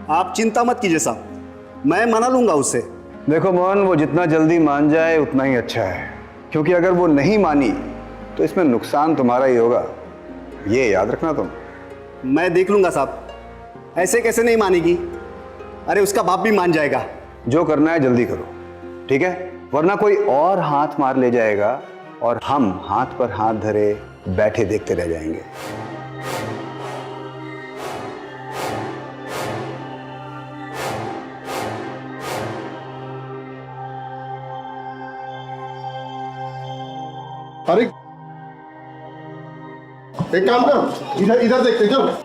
आप चिंता मत कीजिए साहब, मैं मना लूंगा उससे। देखो मोहन, वो जितना जल्दी मान जाए उतना ही अच्छा है, क्योंकि अगर वो नहीं मानी तो इसमें नुकसान तुम्हारा ही होगा, ये याद रखना तुम। मैं देख लूंगा साहब, ऐसे कैसे नहीं मानेगी? अरे उसका बाप भी मान जाएगा। जो करना है जल्दी करो, ठीक है? वरना कोई और हाथ मार ले जाएगा और हम हाथ पर हाथ धरे बैठे देखते रह जाएंगे। अरे एक काम कर, इधर इधर देखते चल।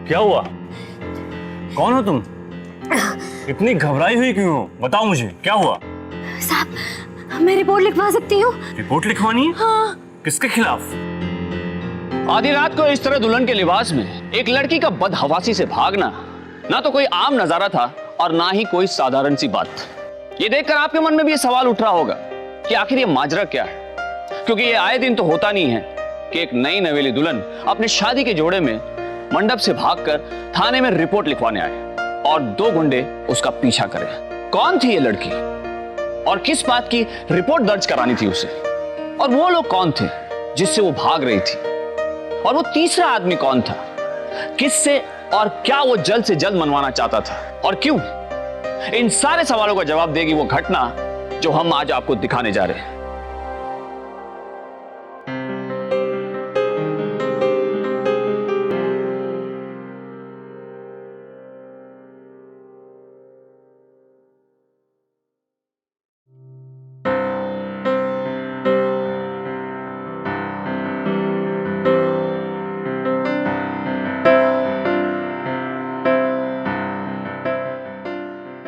क्या हुआ? कौन हो तुम? इतनी घबराई हुई क्यों हो? बताओ मुझे, क्या हुआ? साहब, मैं रिपोर्ट लिखवा सकती हूँ? रिपोर्ट लिखवानी है? हाँ। किसके खिलाफ? आधी रात को इस तरह दुल्हन के लिबास में एक लड़की का बदहवासी से भागना ना तो कोई आम नजारा था और ना ही कोई साधारण सी बात। ये देखकर आपके मन में भी ये सवाल उठ रहा होगा कि आखिर ये माजरा क्या है, क्योंकि ये आए दिन तो होता नहीं है कि एक नई नवेली दुल्हन अपने शादी के जोड़े में मंडप से भागकर थाने में रिपोर्ट लिखवाने आए और दो गुंडे उसका पीछा करें। कौन थी ये लड़की और किस बात की रिपोर्ट दर्ज करानी थी उसे, और वो लोग कौन थे जिससे वो भाग रही थी, और वो तीसरा आदमी कौन था, किससे और क्या वो जल्द से जल्द मनवाना चाहता था और क्यों? इन सारे सवालों का जवाब देगी वो घटना जो हम आज आपको दिखाने जा रहे हैं।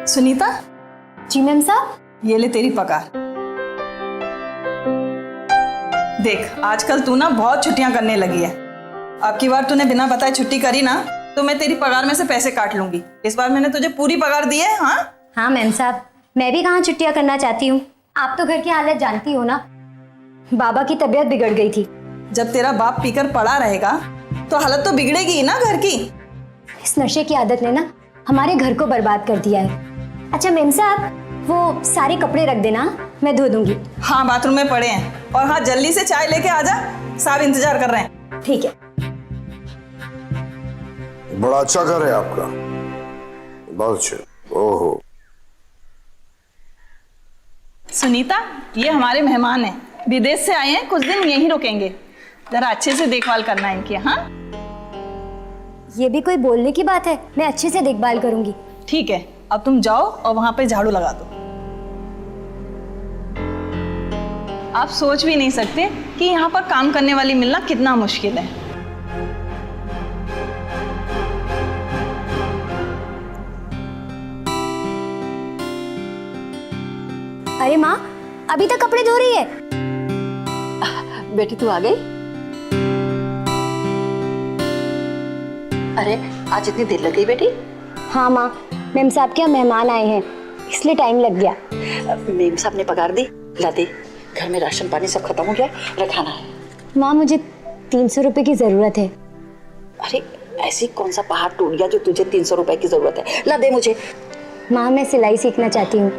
सुनीता। जी मैम साहब। ये ले तेरी पगार। देख, आजकल तू ना बहुत छुट्टियां करने लगी है। अब की बार तूने बिना बताए छुट्टी करी ना तो मैं तेरी पगार में से पैसे काट लूंगी। इस बार मैंने तुझे पूरी पगार दी है। हाँ मैम साहब, मैं भी कहाँ छुट्टियां करना चाहती हूँ। आप तो घर की हालत जानती हो ना, बाबा की तबीयत बिगड़ गई थी। जब तेरा बाप पीकर पड़ा रहेगा तो हालत तो बिगड़ेगी ही ना घर की। इस नशे की आदत ने ना हमारे घर को बर्बाद कर दिया है। अच्छा मैम साहब, वो सारे कपड़े रख देना, मैं धो दूंगी। हाँ, बाथरूम में पड़े हैं। और हाँ, जल्दी से चाय लेके आ जा, साहब इंतजार कर रहे हैं। ठीक है। बड़ा अच्छा घर है आपका, बहुत अच्छा। ओहो। सुनीता, ये हमारे मेहमान हैं, विदेश से आए हैं, कुछ दिन यहीं रुकेंगे। जरा अच्छे से देखभाल करना है इनकी। हाँ, ये भी कोई बोलने की बात है? मैं अच्छे से देखभाल करूंगी। ठीक है, अब तुम जाओ और वहां पे झाड़ू लगा दो। आप सोच भी नहीं सकते कि यहाँ पर काम करने वाली मिलना कितना मुश्किल है। अरे माँ, अभी तक कपड़े धो रही है? बेटी तू आ गई? अरे आज इतनी देर लग गई बेटी? हाँ माँ, मेम साहब के यहाँ मेहमान आए हैं, इसलिए टाइम लग गया। मेम साहब ने पगार दी? ला दे, घर में राशन पानी सब खत्म हो गया, रखाना है। माँ, मुझे 300 रुपए की जरूरत है। अरे ऐसी कौन सा पहाड़ टूट गया जो तुझे 300 रुपए की जरूरत है? ला दे मुझे। माँ, मैं सिलाई सीखना चाहती हूँ।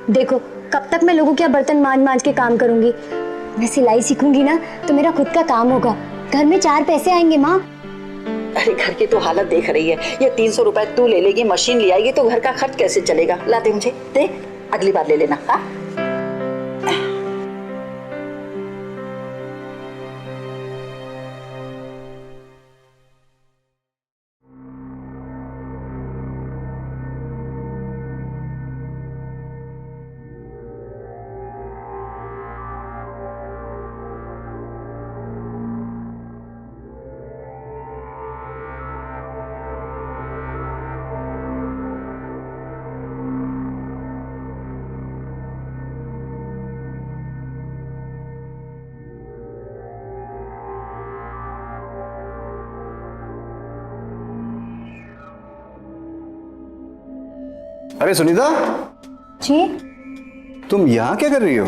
देखो, कब तक मैं लोगों के बर्तन मांज मांज के काम करूंगी। मैं सिलाई सीखूंगी ना तो मेरा खुद का काम होगा, घर में 4 पैसे आएंगे। माँ, अरे घर की तो हालत देख रही है, ये 300 रुपए तू ले लेगी, मशीन ले आएगी तो घर का खर्च कैसे चलेगा? ला दे मुझे, दे, अगली बार ले लेना। हाँ, अरे सुनीता, जी, तुम यहाँ क्या कर रही हो?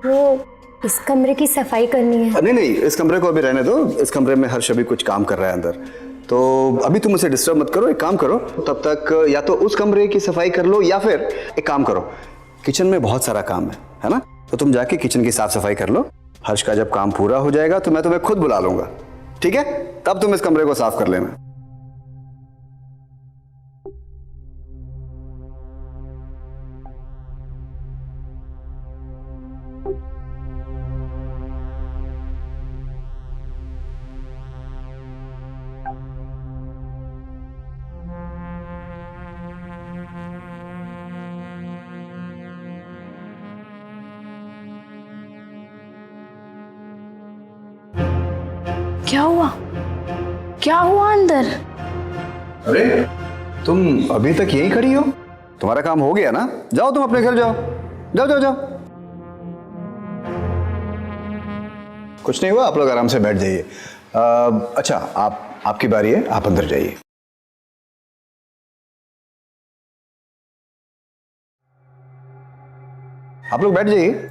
वो इस कमरे की सफाई करनी है। नहीं नहीं, इस कमरे को अभी रहने दो। इस कमरे में हर्ष अभी कुछ काम कर रहा है अंदर, तो अभी तुम उसे डिस्टर्ब मत करो। एक काम करो, तब तक या तो उस कमरे की सफाई कर लो, या फिर एक काम करो, किचन में बहुत सारा काम है ना, तो तुम जाके किचन की साफ सफाई कर लो। हर्ष का जब काम पूरा हो जाएगा तो मैं तुम्हें खुद बुला लूंगा, ठीक है? तब तुम इस कमरे को साफ कर लेना। क्या हुआ? क्या हुआ अंदर? अरे तुम अभी तक यहीं खड़ी हो? तुम्हारा काम हो गया ना? जाओ तुम अपने घर जाओ, जाओ जाओ जाओ। कुछ नहीं हुआ, आप लोग आराम से बैठ जाइए। अच्छा, आपकी बारी है, आप अंदर जाइए। आप लोग बैठ जाइए।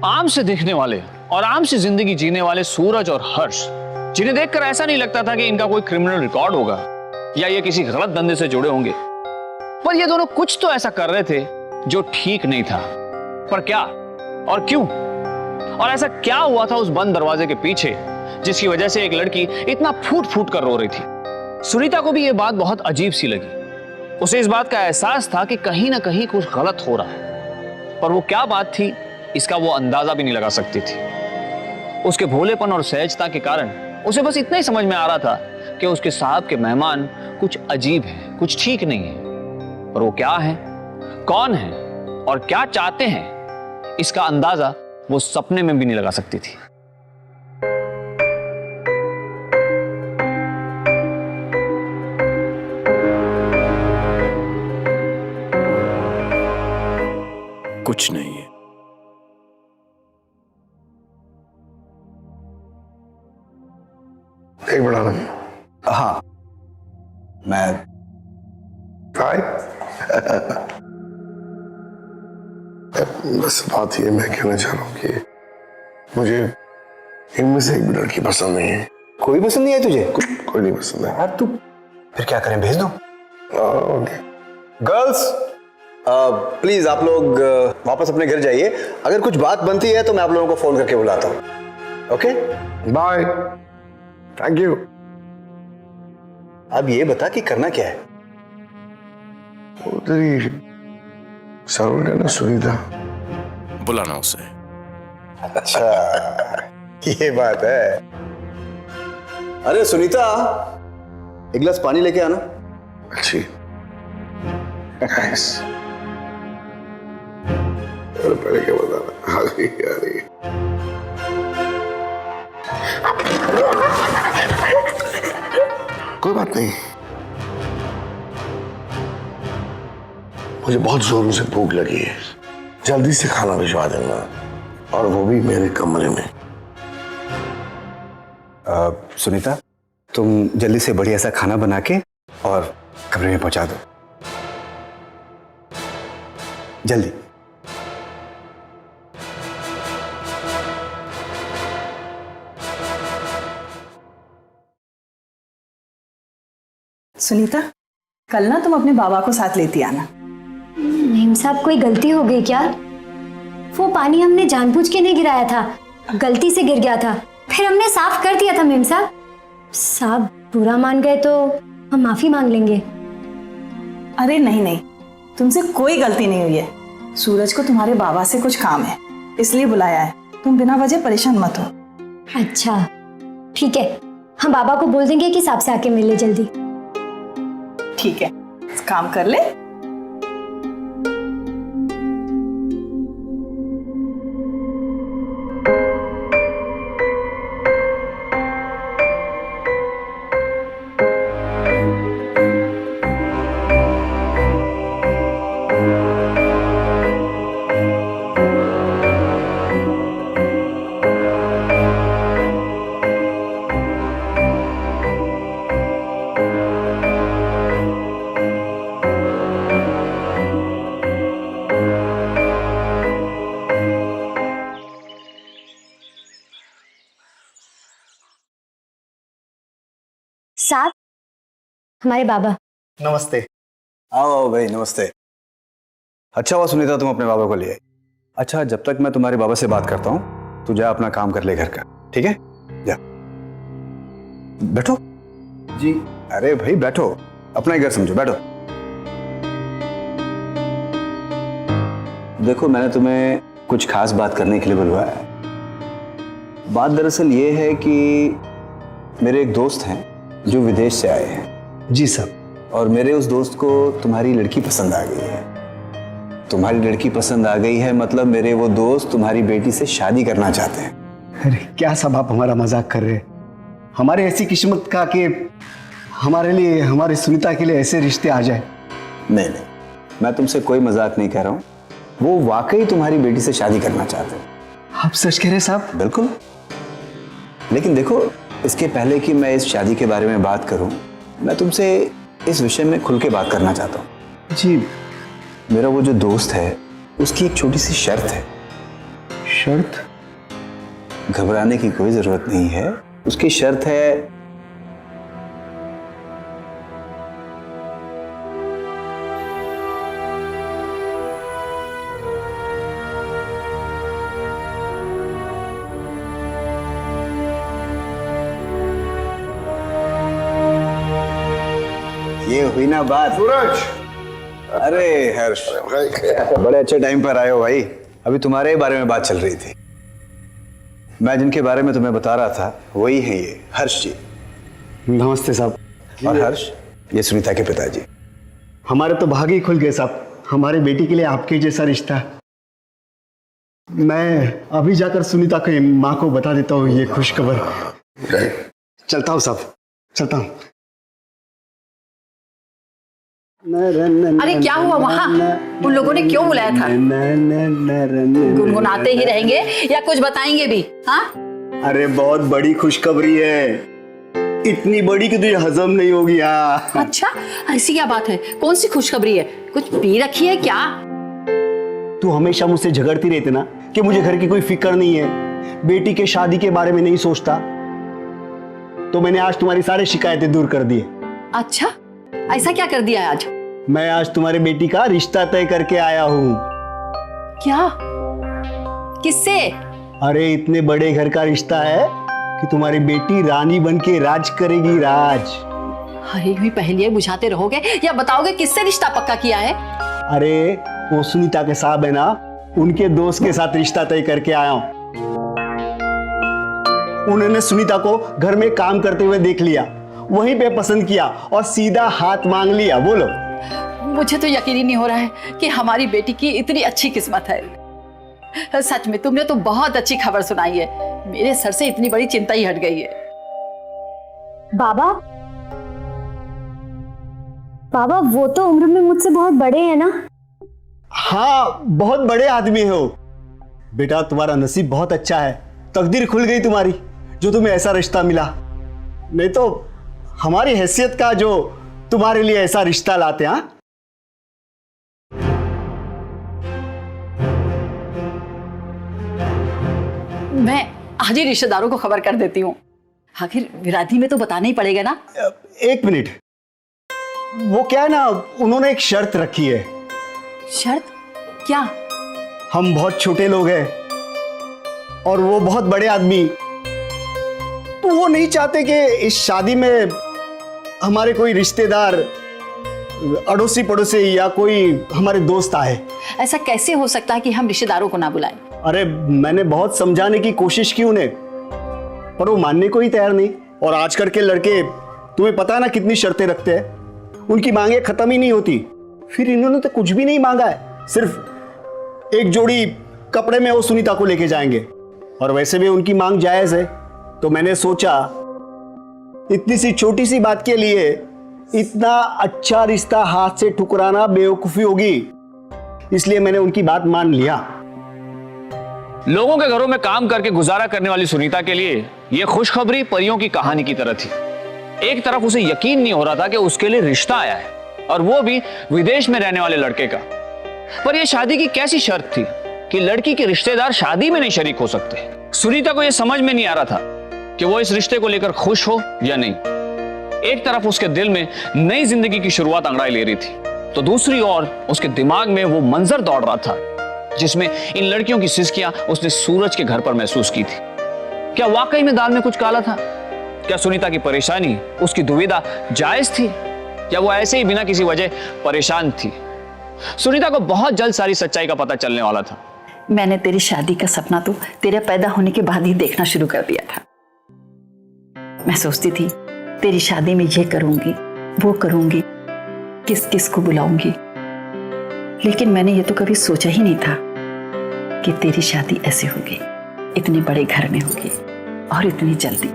आम से दिखने वाले और आम से जिंदगी जीने वाले सूरज और हर्ष, जिन्हें देखकर ऐसा नहीं लगता था कि इनका कोई क्रिमिनल रिकॉर्ड होगा या ये किसी गलत धंधे से जुड़े होंगे, पर ये दोनों कुछ तो ऐसा कर रहे थे जो ठीक नहीं था। पर क्या और क्यों? और ऐसा क्या हुआ था उस बंद दरवाजे के पीछे जिसकी वजह से एक लड़की इतना फूट फूट कर रो रही थी? सुनीता को भी यह बात बहुत अजीब सी लगी। उसे इस बात का एहसास था कि कहीं ना कहीं कुछ गलत हो रहा है, पर वो क्या बात थी इसका वो अंदाजा भी नहीं लगा सकती थी। उसके भोलेपन और सहजता के कारण उसे बस इतना ही समझ में आ रहा था कि उसके साहब के मेहमान कुछ अजीब हैं, कुछ ठीक नहीं है। पर वो क्या है, कौन है और क्या चाहते हैं, इसका अंदाजा वो सपने में भी नहीं लगा सकती थी। कुछ नहीं है। एक बड़ा ना। हाँ, मैं हाय। बस बात ये मैं कहना चाह रहा हूँ कि मुझे इनमें से एक भी लड़की पसंद नहीं है। कोई पसंद नहीं है तुझे? कोई नहीं पसंद है यार तू फिर क्या करें, भेज दो? ओके। गर्ल्स प्लीज आप लोग वापस अपने घर जाइए। अगर कुछ बात बनती है तो मैं आप लोगों को फोन करके बुलाता हूँ। Okay, bye, thank you. अब ये बता कि करना क्या है? तेरी सर्वेंट है ना सुनीता, बुलाना उसे। अच्छा ये बात है। अरे सुनीता, एक गिलास पानी लेके आना। अच्छी। नाइस। पहले क्या बताना? आ गई आ गई। कोई बात नहीं, मुझे बहुत जोरों से भूख लगी है, जल्दी से खाना भिजवा देना, और वो भी मेरे कमरे में। सुनीता, तुम जल्दी से बढ़िया सा खाना बना के और कमरे में पहुंचा दो, जल्दी। सुनीता, कल ना तुम अपने बाबा को साथ लेती आना। मेम साहब, कोई गलती हो गई क्या? वो पानी हमने जानबूझ के नहीं गिराया था, गलती से गिर गया था, फिर हमने साफ कर दिया था। मेम साहब, साहब बुरा मान गए तो हम माफी मांग लेंगे। अरे नहीं नहीं, तुमसे कोई गलती नहीं हुई है। सूरज को तुम्हारे बाबा से कुछ काम है, इसलिए बुलाया है। तुम बिना वजह परेशान मत हो। अच्छा ठीक है, हम बाबा को बोल देंगे कि साहब से आके मिल ले जल्दी। ठीक है, काम कर ले। साहब, हमारे बाबा। नमस्ते। आओ आओ भाई, नमस्ते। अच्छा हुआ सुनीता तुम अपने बाबा को ले आई। अच्छा, जब तक मैं तुम्हारे बाबा से बात करता हूँ तू जा अपना काम कर ले घर का, ठीक है? जा बैठो। जी। अरे भाई बैठो, अपना ही घर समझो, बैठो। देखो, मैंने तुम्हें कुछ खास बात करने के लिए बुलवाया है। बात दरअसल ये है कि मेरे एक दोस्त हैं जो विदेश से आए हैं। जी सर। और मेरे उस दोस्त को तुम्हारी लड़की पसंद आ गई है। तुम्हारी लड़की पसंद आ गई है मतलब मेरे वो दोस्त तुम्हारी बेटी से शादी करना चाहते हैं। अरे क्या सब आप हमारा मजाक कर रहे हैं? हमारे ऐसी किस्मत का कि हमारे लिए, हमारी सुनीता के लिए ऐसे रिश्ते आ जाए। नहीं नहीं, मैं तुमसे कोई मजाक नहीं कर रहा हूँ। वो वाकई तुम्हारी बेटी से शादी करना चाहते हैं। आप सच कह रहे हैं साहब? बिल्कुल। लेकिन देखो, इसके पहले कि मैं इस शादी के बारे में बात करूं, मैं तुमसे इस विषय में खुल के बात करना चाहता हूं। जी। मेरा वो जो दोस्त है उसकी एक छोटी सी शर्त है। शर्त? घबराने की कोई जरूरत नहीं है। उसकी शर्त है ये हुई ना बात। सूरज, अरे हर्ष, बड़े अच्छे टाइम पर आए हो भाई। अभी तुम्हारे ही बारे में बात चल रही थी। मैं जिनके बारे में तुम्हें बता रहा था वही है ये हर्ष जी। नमस्ते साहब। और हर्ष, ये सुनीता के पिताजी। हमारे तो भाग ही खुल गए साहब। हमारे बेटी के लिए आपके जैसा रिश्ता। मैं अभी जाकर सुनीता के माँ को बता देता हूँ ये खुशखबर। चलता हूँ साहब, चलता हूँ। अरे क्या हुआ वहाँ? उन लोगों ने क्यों बुलाया था? गुनगुनाते ही रहेंगे या कुछ बताएंगे भी? हाँ? अरे बहुत बड़ी खुशखबरी है, इतनी बड़ी कि तुझे हजम नहीं होगी। अच्छा, ऐसी क्या बात है? कौन सी खुशखबरी है? कुछ पी रखी है क्या? तू हमेशा मुझसे झगड़ती रहती ना कि मुझे घर की कोई फिक्र नहीं है, बेटी के शादी के बारे में नहीं सोचता। तो मैंने आज तुम्हारी सारी शिकायतें दूर कर दी। अच्छा, ऐसा क्या कर दिया है आज? मैं आज तुम्हारी बेटी का रिश्ता तय करके आया हूँ। क्या? किससे? अरे इतने बड़े घर का रिश्ता है कि तुम्हारी बेटी रानी बन के राज करेगी, राज। अरे हुई पहेलियां बुझाते रहोगे या बताओगे किससे रिश्ता पक्का किया है? अरे वो सुनीता के साहब है ना, उनके दोस्त के साथ रिश्ता तय करके आया हूँ। उन्होंने सुनीता को घर में काम करते हुए देख लिया, वहीं पे पसंद किया और सीधा हाथ मांग लिया। बोलो। मुझे तो यकीन ही नहीं हो रहा है कि हमारी बेटी की इतनी अच्छी किस्मत है। सच में तुमने तो बहुत अच्छी खबर सुनाई है। मेरे सर से इतनी बड़ी चिंता ही हट गई है। बाबा, बाबा वो तो उम्र में मुझसे बहुत बड़े हैं ना? हाँ, बहुत बड़े आदमी हो। बेटा तुम्हारा नसीब बहुत अच्छा है, तकदीर खुल गई तुम्हारी जो तुम्हें ऐसा रिश्ता मिला। नहीं तो हमारी हैसियत का जो तुम्हारे लिए ऐसा रिश्ता लाते। हाँ, मैं आज ही रिश्तेदारों को खबर कर देती हूँ। आखिर विराधी में तो बताना ही पड़ेगा ना। एक मिनट, वो क्या है ना, उन्होंने एक शर्त रखी है। शर्त? क्या? हम बहुत छोटे लोग हैं और वो बहुत बड़े आदमी, तो वो नहीं चाहते कि इस शादी में हमारे कोई रिश्तेदार, अड़ोसी पड़ोसी या कोई हमारे दोस्त आए। ऐसा कैसे हो सकता है कि हम रिश्तेदारों को ना बुलाएं? अरे मैंने बहुत समझाने की कोशिश की उन्हें, पर वो मानने को ही तैयार नहीं। और आजकल के लड़के तुम्हें पता है ना कितनी शर्तें रखते हैं, उनकी मांगे खत्म ही नहीं होती। फिर इन्होंने तो कुछ भी नहीं मांगा है, सिर्फ एक जोड़ी कपड़े में वो सुनीता को लेके जाएंगे। और वैसे भी उनकी मांग जायज है, तो मैंने सोचा इतनी सी छोटी सी बात के लिए इतना अच्छा रिश्ता हाथ से ठुकराना बेवकूफी होगी, इसलिए मैंने उनकी बात मान लिया। लोगों के घरों में काम करके गुजारा करने वाली सुनीता के लिए यह खुशखबरी परियों की कहानी की तरह थी। एक तरफ उसे यकीन नहीं हो रहा था कि उसके लिए रिश्ता आया है, और वो भी विदेश में रहने वाले लड़के का। पर यह शादी की कैसी शर्त थी कि लड़की के रिश्तेदार शादी में नहीं शरीक हो सकते। सुनीता को यह समझ में नहीं आ रहा था कि वो इस रिश्ते को लेकर खुश हो या नहीं। एक तरफ उसके दिल में नई जिंदगी की शुरुआत अंगड़ाई ले रही थी, तो दूसरी ओर उसके दिमाग में वो मंजर दौड़ रहा था जिसमें इन लड़कियों की सिसकियां उसने सूरज के घर पर महसूस की थी। क्या वाकई में दाल में कुछ काला था? क्या सुनीता की परेशानी, उसकी दुविधा जायज थी, या वो ऐसे ही बिना किसी वजह परेशान थी? सुनीता को बहुत जल्द सारी सच्चाई का पता चलने वाला था। मैंने तेरी शादी का सपना तो तेरे पैदा होने के बाद ही देखना शुरू कर दिया था। मैं सोचती थी तेरी शादी में ये करूंगी, वो करूंगी, किस किस को बुलाऊंगी, लेकिन मैंने ये तो कभी सोचा ही नहीं था कि तेरी शादी ऐसे होगी, इतने बड़े घर में होगी और इतनी जल्दी।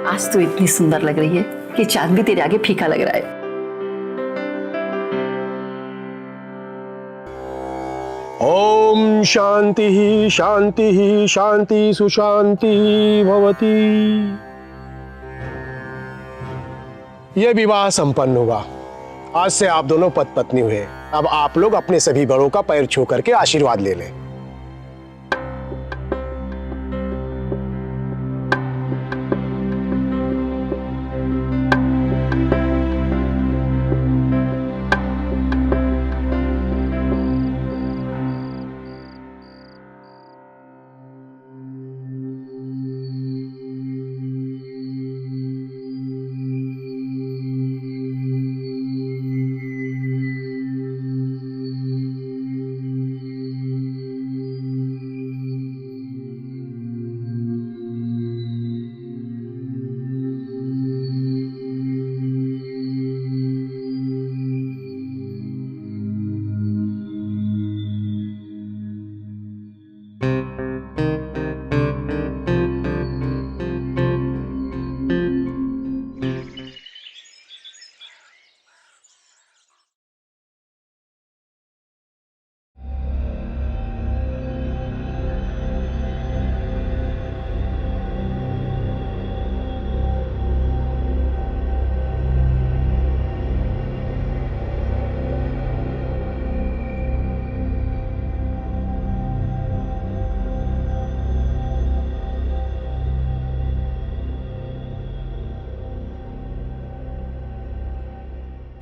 आज तो इतनी सुंदर लग रही है कि चांद भी तेरे आगे फीका लग रहा है। ओम शांति ही शांति ही शांति सुशांति भवती। यह विवाह संपन्न हुआ। आज से आप दोनों पति पत्नी हुए। अब आप लोग अपने सभी बड़ों का पैर छू करके आशीर्वाद ले लें।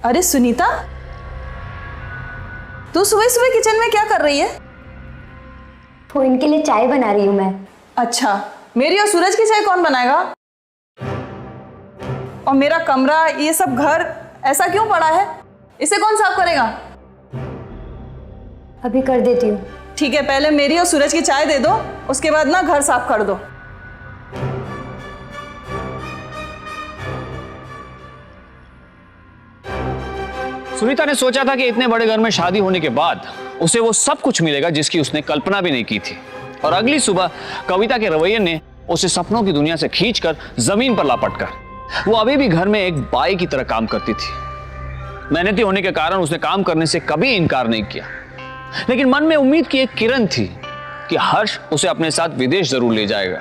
अरे सुनीता, तू सुबह सुबह किचन में क्या कर रही है? वो इनके लिए चाय बना रही हूँ मैं। अच्छा, मेरी और सूरज की चाय कौन बनाएगा? और मेरा कमरा, ये सब घर ऐसा क्यों पड़ा है? इसे कौन साफ करेगा? अभी कर देती हूँ। ठीक है, पहले मेरी और सूरज की चाय दे दो, उसके बाद ना घर साफ कर दो। सुनीता ने सोचा था कि इतने बड़े घर में शादी होने के बाद उसे वो सब कुछ मिलेगा जिसकी उसने कल्पना भी नहीं की थी, और अगली सुबह कविता के रवैये ने उसे सपनों की दुनिया से खींचकर जमीन पर लापट कर वो अभी भी घर में एक बाई की तरह काम करती थी। मेहनती होने के कारण उसने काम करने से कभी इनकार नहीं किया, लेकिन मन में उम्मीद की एक किरण थी कि हर्ष उसे अपने साथ विदेश जरूर ले जाएगा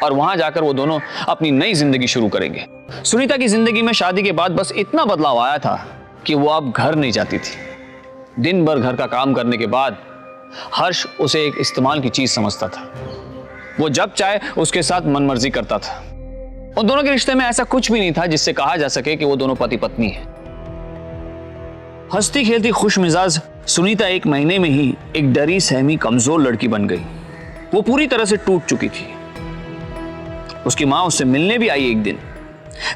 और वहां जाकर वो दोनों अपनी नई जिंदगी शुरू करेंगे। सुनीता की जिंदगी में शादी के बाद बस इतना बदलाव आया था कि वो अब घर नहीं जाती थी। दिन भर घर का काम करने के बाद हर्ष उसे एक इस्तेमाल की चीज समझता था। वो जब चाहे उसके साथ मनमर्जी करता था। उन दोनों के रिश्ते में ऐसा कुछ भी नहीं था जिससे कहा जा सके कि वो दोनों पति पत्नी हैं। हंसती खेलती खुश मिजाज सुनीता एक महीने में ही एक डरी सहमी कमजोर लड़की बन गई। वो पूरी तरह से टूट चुकी थी। उसकी मां उससे मिलने भी आई एक दिन,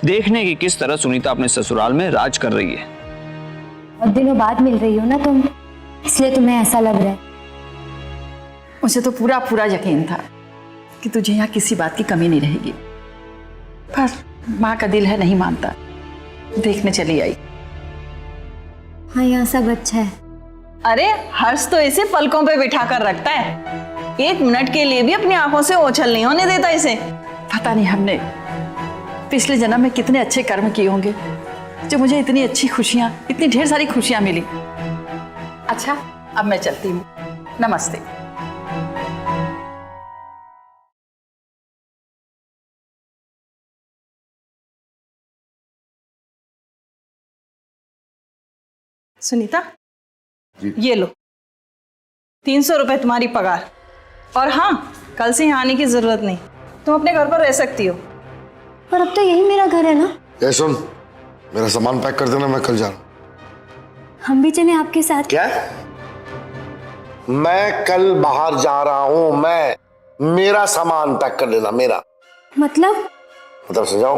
देखने की किस तरह सुनीता अपने ससुराल में राज कर रही है। बहुत दिनों बाद मिल रही हो ना तुम, इसलिए तुम्हें ऐसा लग रहा है। मुझे तो पूरा पूरा यकीन था कि तुझे यहाँ किसी बात की कमी नहीं रहेगी, पर माँ का दिल है नहीं मानता। देखने चली आई। हाँ, यहाँ सब अच्छा है। अरे हर्ष तो इसे पलकों पे बिठा कर रखता है, एक मिनट के लिए भी अपनी आंखों से ओझल नहीं होने देता इसे। पता नहीं हमने पिछले जन्म में कितने अच्छे कर्म किए होंगे जो मुझे इतनी अच्छी खुशियां, इतनी ढेर सारी खुशियां मिली। अच्छा, अब मैं चलती हूँ। नमस्ते। सुनीता, ये लो 300 रुपए तुम्हारी पगार। और हाँ, कल से यहाँ आने की जरूरत नहीं, तुम अपने घर पर रह सकती हो। पर अब तो यही मेरा घर है ना। ये सुन, मेरा सामान पैक कर देना, मैं कल जा रहा हूँ। हम भी चले आपके साथ। क्या? मैं कल बाहर जा रहा हूँ, मेरा सामान पैक कर लेना, मेरा मतलब से जाओ।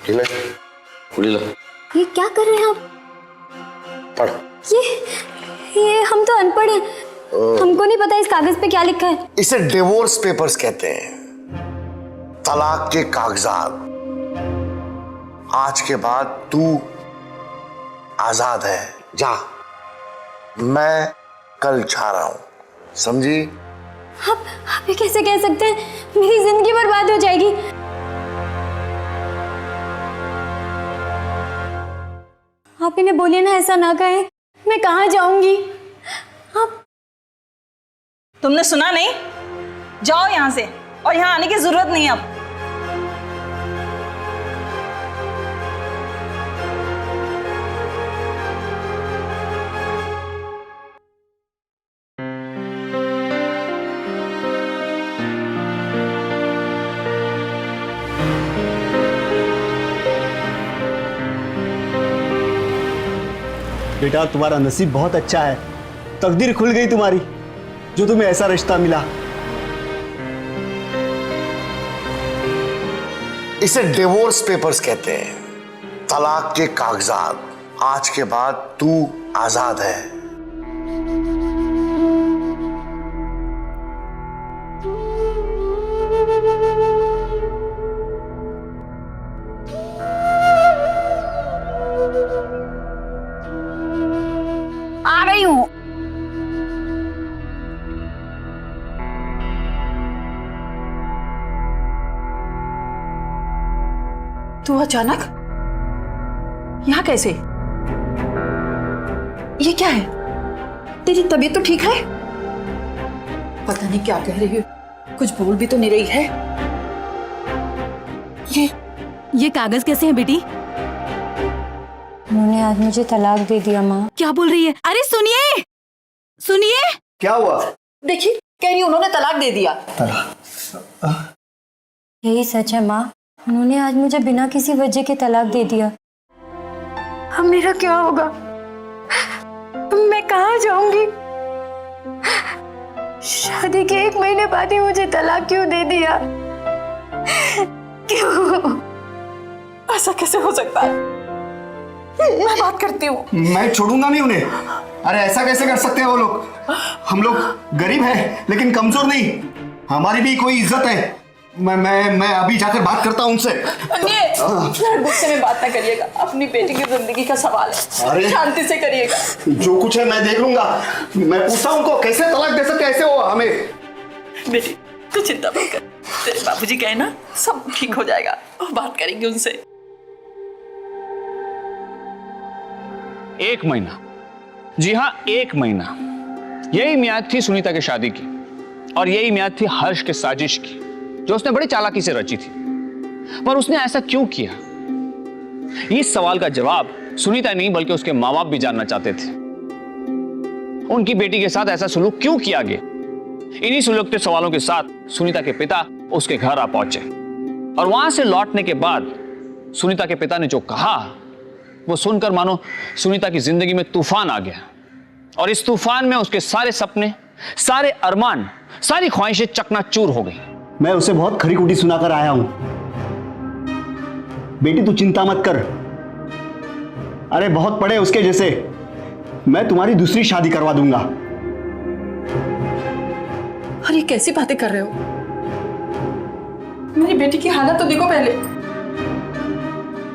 ले ले, ये क्या कर रहे हैं आप? पढ़। ये हम तो अनपढ़ हैं, हमको नहीं पता इस कागज पे क्या लिखा है। इसे डिवोर्स पेपर्स कहते हैं, तलाक के कागजात। आज के बाद तू आजाद है, जा। मैं कल जा रहा हूं, समझी? आप ये कैसे कह सकते हैं? मेरी जिंदगी बर्बाद हो जाएगी। आप इन्हें बोलिए ना, ऐसा ना कहें। मैं कहाँ जाऊंगी? आप तुमने सुना नहीं? जाओ यहाँ से, और यहाँ आने की जरूरत नहीं है अब। बेटा, तुम्हारा नसीब बहुत अच्छा है, तकदीर खुल गई तुम्हारी, जो तुम्हें ऐसा रिश्ता मिला। इसे डिवोर्स पेपर्स कहते हैं, तलाक के कागजात। आज के बाद तू आजाद है। आ रही हूँ। तू अचानक यहाँ कैसे? ये क्या है? तेरी तबीयत तो ठीक है? पता नहीं क्या कह रही है, कुछ बोल भी तो नहीं रही है। ये कागज कैसे हैं बेटी? उन्होंने आज मुझे तलाक दे दिया। माँ क्या बोल रही है? अरे सुनिए, सुनिए। क्या हुआ? देखिए, कह रही उन्होंने तलाक दे दिया। यही सच है माँ, उन्होंने आज मुझे बिना किसी वजह के तलाक दे दिया। अब मेरा क्या होगा? मैं कहाँ जाऊंगी? शादी के 1 महीने बाद ही मुझे तलाक क्यों दे दिया? क्यों? ऐसा कैसे हो सकता है? मैं बात करती हूँ। मैं छोड़ूंगा नहीं उन्हें। अरे ऐसा कैसे कर सकते हैं वो लोग? हम लोग गरीब हैं लेकिन कमजोर नहीं, हमारी भी कोई इज्जत है। मैं अभी जाकर बात करता हूँ उनसे। गुस्से में बात ना करिएगा, अपनी बेटी की जिंदगी का सवाल है। अरे शांति से करिएगा। जो कुछ है मैं देख लूंगा। मैं पूछता हूँ उनको, कैसे तलाक दे सकते ऐसे हो हमें? बेटी तू चिंता मत कर, तेरे बाबूजी कहे ना सब ठीक हो जाएगा, बात करेंगे उनसे। 1 महीना, जी हाँ 1 महीना, यही मियाद थी सुनीता की शादी की, और यही मियाद थी हर्ष के साजिश की, जो उसने बड़ी चालाकी से रची थी। पर उसने ऐसा क्यों किया? इस सवाल का जवाब सुनीता नहीं बल्कि उसके माँ बाप भी जानना चाहते थे। उनकी बेटी के साथ ऐसा सुलूक क्यों किया गया? इन्हीं सुलगते सवालों के साथ सुनीता के पिता उसके घर आ पहुंचे, और वहां से लौटने के बाद सुनीता के पिता ने जो कहा वो सुनकर मानो सुनीता की जिंदगी में तूफान आ गया, और इस तूफान में उसके सारे सपने, सारे अरमान, सारी ख्वाहिशें चकनाचूर हो गई। मैं उसे बहुत खरी खुटी सुनाकर आया हूं। बेटी तू चिंता मत कर, अरे बहुत पड़े उसके जैसे, मैं तुम्हारी दूसरी शादी करवा दूंगा। अरे कैसी बातें कर रहे हो? मेरी बेटी की हालत तो देखो पहले,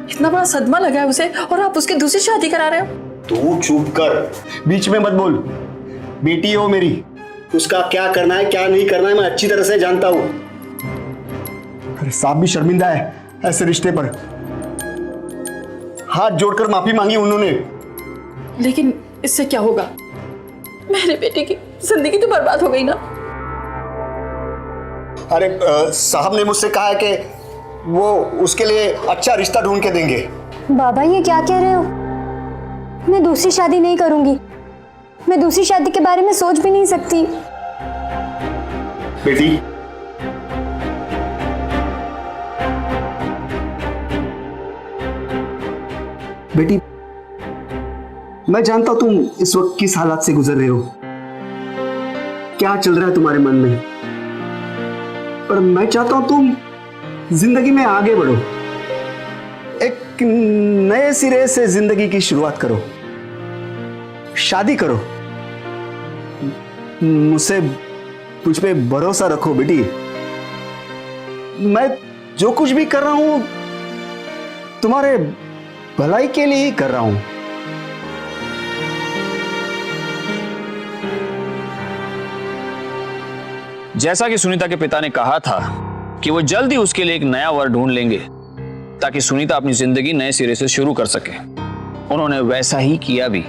इतना बड़ा सदमा लगा है उसे, और आप उसकी दूसरी शादी करा रहे हो। तू चुप कर, बीच में मत बोल। बेटी हो मेरी, उसका क्या करना है क्या नहीं करना है मैं अच्छी तरह से जानता हूं। अरे साहब भी शर्मिंदा है ऐसे रिश्ते पर। हाथ जोड़कर माफी मांगी उन्होंने। लेकिन इससे क्या होगा? मेरे बेटे की जिंदगी तो बर्बाद हो गई ना। अरे साहब ने मुझसे कहा है कि वो उसके लिए अच्छा रिश्ता ढूंढ के देंगे। बाबा ये क्या कह रहे हो? मैं दूसरी शादी नहीं करूंगी, मैं दूसरी शादी के बारे में सोच भी नहीं सकती। बेटी बेटी, मैं जानता हूं तुम इस वक्त किस हालात से गुजर रहे हो, क्या चल रहा है तुम्हारे मन में, पर मैं चाहता हूं तुम जिंदगी में आगे बढ़ो, एक नए सिरे से जिंदगी की शुरुआत करो, शादी करो, मुझसे मुझ पे भरोसा रखो बेटी। मैं जो कुछ भी कर रहा हूं तुम्हारे भलाई के लिए ही कर रहा हूं। जैसा कि सुनीता के पिता ने कहा था कि वो जल्द ही उसके लिए एक नया वर ढूंढ लेंगे ताकि सुनीता अपनी जिंदगी नए सिरे से शुरू कर सके, उन्होंने वैसा ही किया भी।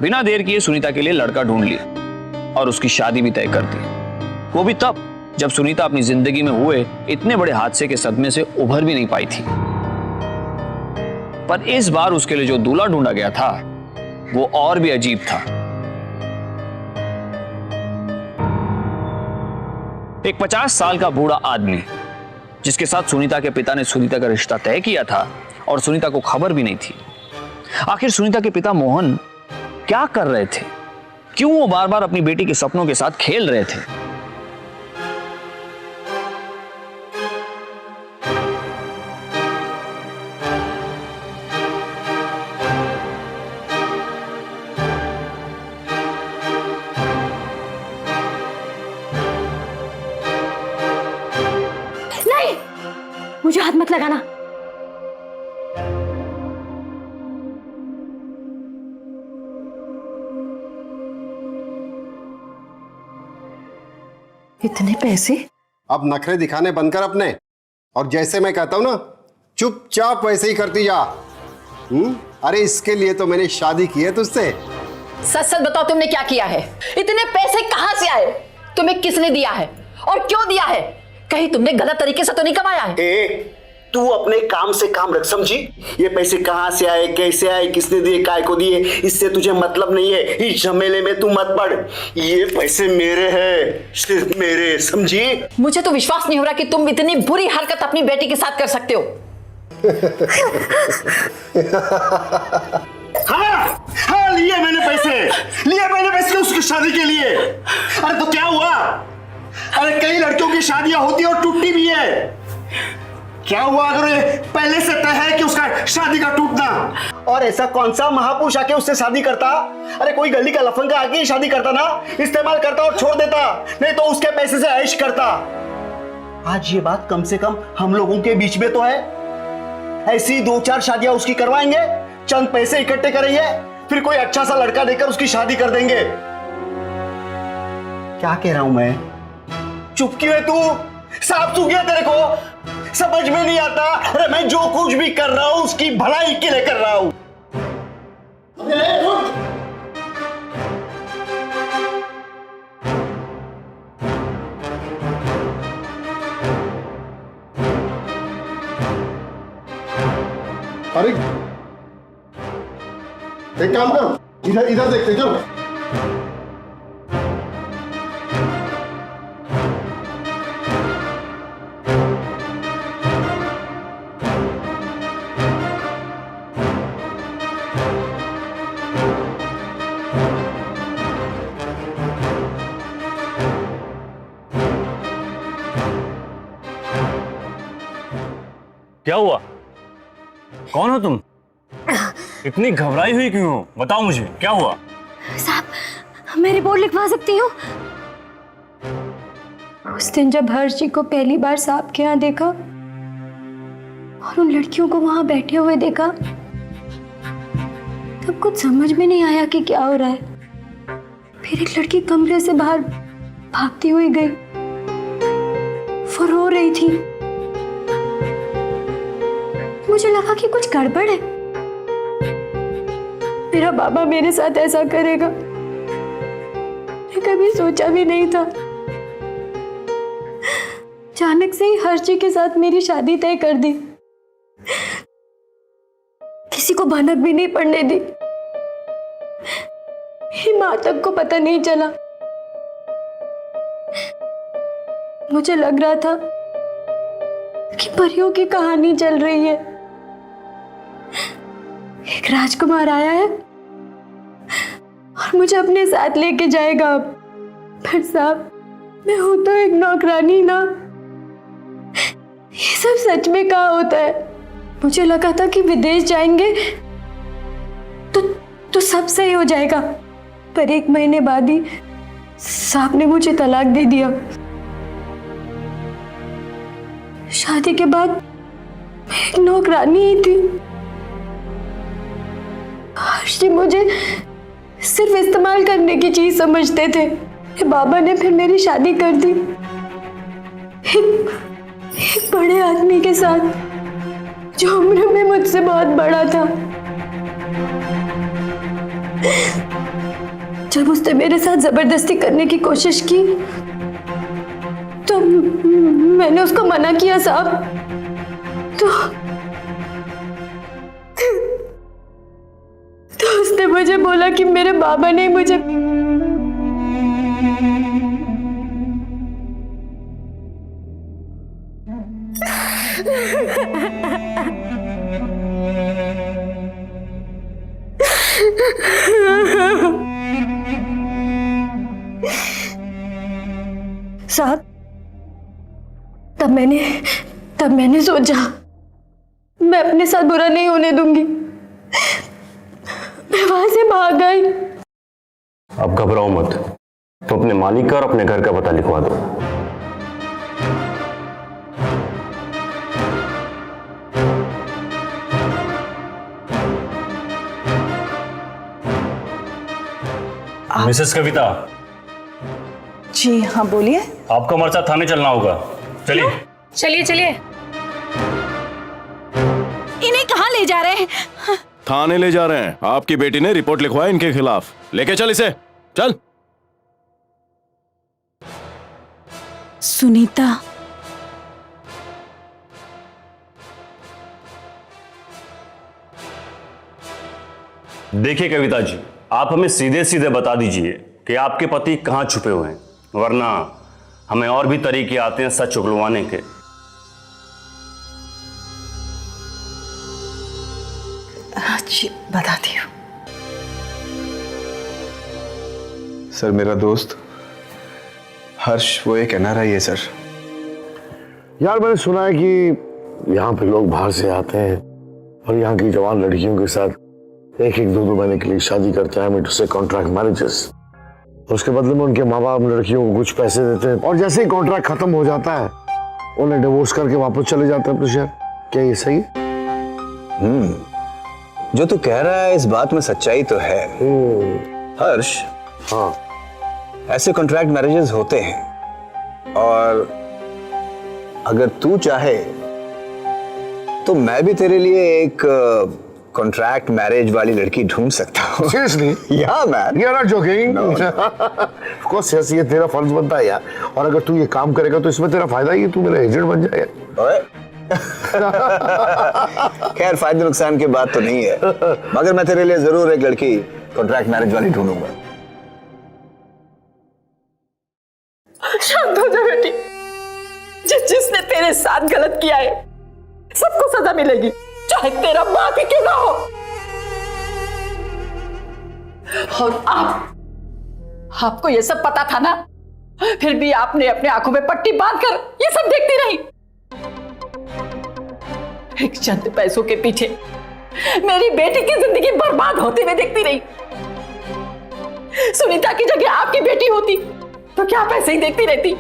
बिना देर किए सुनीता के लिए लड़का ढूंढ लिया और उसकी शादी भी तय कर दी। वो भी तब जब सुनीता अपनी जिंदगी में हुए इतने बड़े हादसे के सदमे से उभर भी नहीं पाई थी। पर इस बार उसके लिए जो दूल्हा ढूंढा गया था वो और भी अजीब था। एक 50 साल का बूढ़ा आदमी जिसके साथ सुनीता के पिता ने सुनीता का रिश्ता तय किया था और सुनीता को खबर भी नहीं थी। आखिर सुनीता के पिता मोहन क्या कर रहे थे? क्यों वो बार बार अपनी बेटी के सपनों के साथ खेल रहे थे? नहीं, मुझे हाथ मत लगाना। इतने पैसे? अब नखरे दिखाने बंद कर अपने, और जैसे मैं कहता हूं ना, चुपचाप वैसे ही करती जा। अरे इसके लिए तो मैंने शादी की है तुझसे। सच सच बताओ, तुमने क्या किया है? इतने पैसे कहां से आए? तुम्हें किसने दिया है और क्यों दिया है? कहीं तुमने गलत तरीके से तो नहीं कमाया है? तू अपने काम से काम रख, समझी? ये पैसे कहां से आए, कैसे आए, किसने दिए, काय को दिए, इससे तुझे मतलब नहीं है। इस झमेले में तू मत पड़। ये पैसे मेरे हैं, सिर्फ मेरे, समझी? मुझे तो विश्वास नहीं हो रहा कि तुम इतनी बुरी हरकत अपनी बेटी के साथ कर सकते हो। हाँ, लिए मैंने पैसे उसकी शादी के लिए। अरे तो क्या हुआ? अरे कई लड़कियों की शादियां होती है और टूटती भी है। क्या हुआ अगर ये पहले से तय है कि उसका शादी का टूटना? और ऐसा कौन सा महापुरुष आके उससे शादी करता? अरे कोई गली का लफंगा आके ही शादी करता ना, इस्तेमाल करता और छोड़ देता, नहीं तो उसके पैसे से ऐश करता। आज ये बात कम से कम हम लोगों के बीच में तो है। ऐसी 2-4 शादियां उसकी करवाएंगे, चंद पैसे इकट्ठे करेंगे, फिर कोई अच्छा सा लड़का देकर उसकी शादी कर देंगे। क्या कह रहा हूं मैं? चुप क्यों है तू? सांप सूख गया तेरे को? समझ में नहीं आता? अरे मैं जो कुछ भी कर रहा हूं उसकी भलाई के लिए कर रहा हूं। अरे एक काम कर, इधर देखते चल। क्या हुआ? कौन हो तुम? इतनी घबराई हुई क्यों हो? बताओ मुझे, क्या हुआ? साहब, मैं रिपोर्ट लिखवा सकती हूँ? उस दिन जब हर्षी को पहली बार साहब के यहाँ देखा और उन लड़कियों को वहां बैठे हुए देखा, तब कुछ समझ में नहीं आया कि क्या हो रहा है। फिर एक लड़की कमरे से बाहर भागती हुई गई, वो रो रही थी। मुझे लगा कि कुछ गड़बड़ है, मेरा बाबा मेरे साथ ऐसा करेगा मैं कभी सोचा भी नहीं था। अचानक से ही हर्षी के साथ मेरी शादी तय कर दी, किसी को भनक भी नहीं पड़ने दी। मेरी मां तक को पता नहीं चला। मुझे लग रहा था कि परियों की कहानी चल रही है। एक एक राजकुमार आया है और मुझे अपने साथ लेके जाएगा अब। पर साहब, मैं हूं तो एक नौकरानी ना। ये सब सच में कहाँ होता है? मुझे लगा था कि विदेश जाएंगे तो सब सही हो जाएगा, पर 1 महीने बाद ही साहब ने मुझे तलाक दे दिया। शादी के बाद मैं एक नौकरानी ही थी। हर्ष जी मुझे सिर्फ इस्तेमाल करने की चीज समझते थे। बाबा ने फिर मेरी शादी कर दी एक बड़े आदमी के साथ, जो उम्र में मुझसे बहुत बड़ा था। जब उसने मेरे साथ जबरदस्ती करने की कोशिश की तो मैंने उसको मना किया साहब। तो उसने मुझे बोला कि मेरे बाबा ने मुझे साहब, तब मैंने सोचा मैं अपने साथ बुरा नहीं होने दूंगी। मैं वहां से भाग गई। अब घबराओ मत, तो अपने मालिक का और अपने घर का पता लिखवा दो। मिसेस कविता। जी हाँ, बोलिए। आपको हमारे साथ थाने चलना होगा। चलिए चलिए चलिए। इन्हें कहाँ ले जा रहे हैं? थाने ले जा रहे हैं। आपकी बेटी ने रिपोर्ट लिखवाया इनके खिलाफ। लेके चल इसे, चल। सुनीता, देखिए कविता जी, आप हमें सीधे सीधे बता दीजिए कि आपके पति कहाँ छुपे हुए हैं, वरना हमें और भी तरीके आते हैं सच उगलवाने के। जी बताती हूँ। सर, मेरा दोस्त हर्ष वो एक NRI है सर। यार मैंने सुना है कि यहाँ पे लोग बाहर से आते हैं और यहाँ की जवान लड़कियों के साथ 1-2 महीने के लिए शादी करते हैं, टू से कॉन्ट्रैक्ट मैरिजेस। उसके बदले में उनके माँ बाप लड़कियों को कुछ पैसे देते हैं और जैसे ही कॉन्ट्रैक्ट खत्म हो जाता है उन्हें डिवोर्स करके वापस चले जाते हैं अपने शहर। क्या ये सही है? जो तू कह रहा है इस बात में सच्चाई तो है हर्ष। हाँ, ऐसे कॉन्ट्रैक्ट मैरिजेस होते हैं और अगर तू चाहे तो मैं भी तेरे लिए एक कॉन्ट्रैक्ट मैरिज वाली लड़की ढूंढ सकता हूँ। Seriously? Yeah man, you are not joking? Of course yes, ये तेरा फर्ज बनता है यार। और अगर तू ये काम करेगा तो इसमें तेरा फायदा ही है, तू मेरा एजेंट बन जाएगा। ओए खैर, फायदे नुकसान की बात तो नहीं है, मगर मैं तेरे लिए जरूर एक लड़की कॉन्ट्रैक्ट मैरिज वाली ढूंढूंगा। शांत हो जा बेटी। जिसने तेरे साथ गलत किया है सबको सजा मिलेगी, चाहे तेरा बाप ही क्यों ना हो। और आपको ये सब पता था ना, फिर भी आपने अपने आंखों में पट्टी बांधकर ये सब देखती रही। एक चंद पैसों के पीछे मेरी बेटी की जिंदगी बर्बाद होते हुए देखती रही। सुनीता की जगह आपकी बेटी होती तो क्या आप ऐसे ही देखती रहती?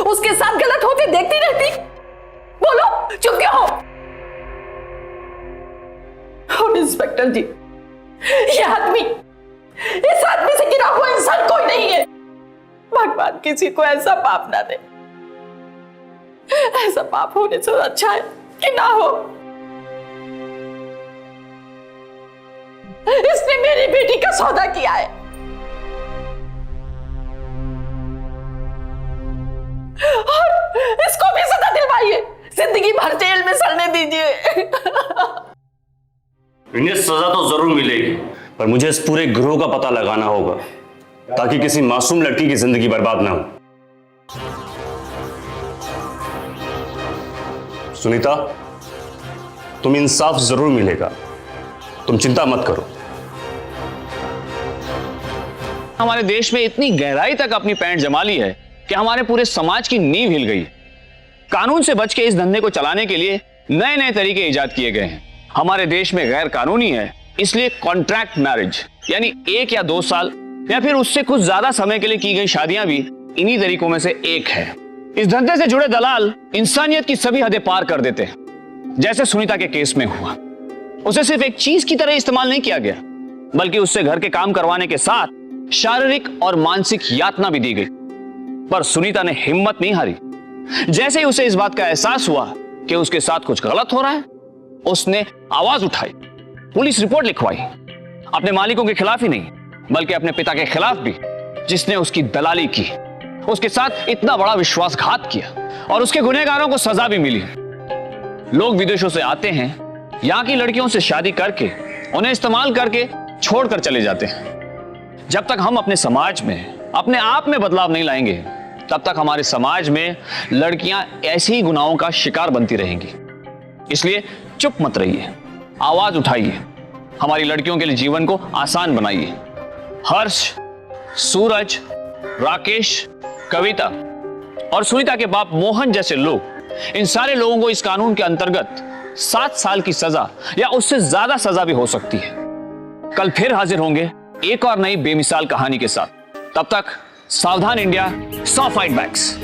उसके साथ गलत होते देखती रहती? बोलो, चुप क्यों हो? और इंस्पेक्टर जी, ये आदमी, इस आदमी से गिरा हुआ इंसान कोई नहीं है। भगवान किसी को ऐसा पाप ना दे। ऐसा पाप होने से अच्छा है कि ना हो। इसने मेरी बेटी का सौदा किया है और इसको भी सजा दिलवाइए, जिंदगी भर जेल में सड़ने दीजिए। इन्हें सजा तो जरूर मिलेगी, पर मुझे इस पूरे गिरोह का पता लगाना होगा ताकि किसी मासूम लड़की की जिंदगी बर्बाद ना हो। सुनीता, तुम्हें इंसाफ जरूर मिलेगा, तुम चिंता मत करो। हमारे देश में इतनी गहराई तक अपनी पैंट जमा ली है कि हमारे पूरे समाज की नींव हिल गई। कानून से बच के इस धंधे को चलाने के लिए नए नए तरीके इजाद किए गए हैं। हमारे देश में गैर कानूनी है, इसलिए कॉन्ट्रैक्ट मैरिज यानी 1 या 2 साल या फिर उससे कुछ ज्यादा समय के लिए की गई शादियां भी इन्हीं तरीकों में से एक है। इस धंधे से जुड़े दलाल इंसानियत की सभी हदें पार कर देते हैं, जैसे सुनीता के केस में हुआ। उसे सिर्फ एक चीज की तरह इस्तेमाल नहीं किया गया, बल्कि उससे घर के काम करवाने के साथ शारीरिक और मानसिक यातना भी दी गई। पर सुनीता ने हिम्मत नहीं हारी। जैसे ही उसे इस बात का एहसास हुआ कि उसके साथ कुछ गलत हो रहा है, उसने आवाज उठाई, पुलिस रिपोर्ट लिखवाई। अपने मालिकों के खिलाफ ही नहीं, बल्कि अपने पिता के खिलाफ भी, जिसने उसकी दलाली की, उसके साथ इतना बड़ा विश्वासघात किया, और उसके गुनहगारों को सजा भी मिली। लोग विदेशों से आते हैं, यहां की लड़कियों से शादी करके उन्हें इस्तेमाल करके छोड़कर चले जाते हैं। जब तक हम अपने समाज में अपने आप में बदलाव नहीं लाएंगे, तब तक हमारे समाज में लड़कियां ऐसे ही गुनाहों का शिकार बनती रहेंगी। इसलिए चुप मत रहिए, आवाज उठाइए, हमारी लड़कियों के लिए जीवन को आसान बनाइए। हर्ष, सूरज, राकेश, कविता और सुनीता के बाप मोहन जैसे लोग, इन सारे लोगों को इस कानून के अंतर्गत 7 साल की सजा या उससे ज्यादा सजा भी हो सकती है। कल फिर हाजिर होंगे एक और नई बेमिसाल कहानी के साथ। तब तक सावधान इंडिया, 100 फाइट बैक्स।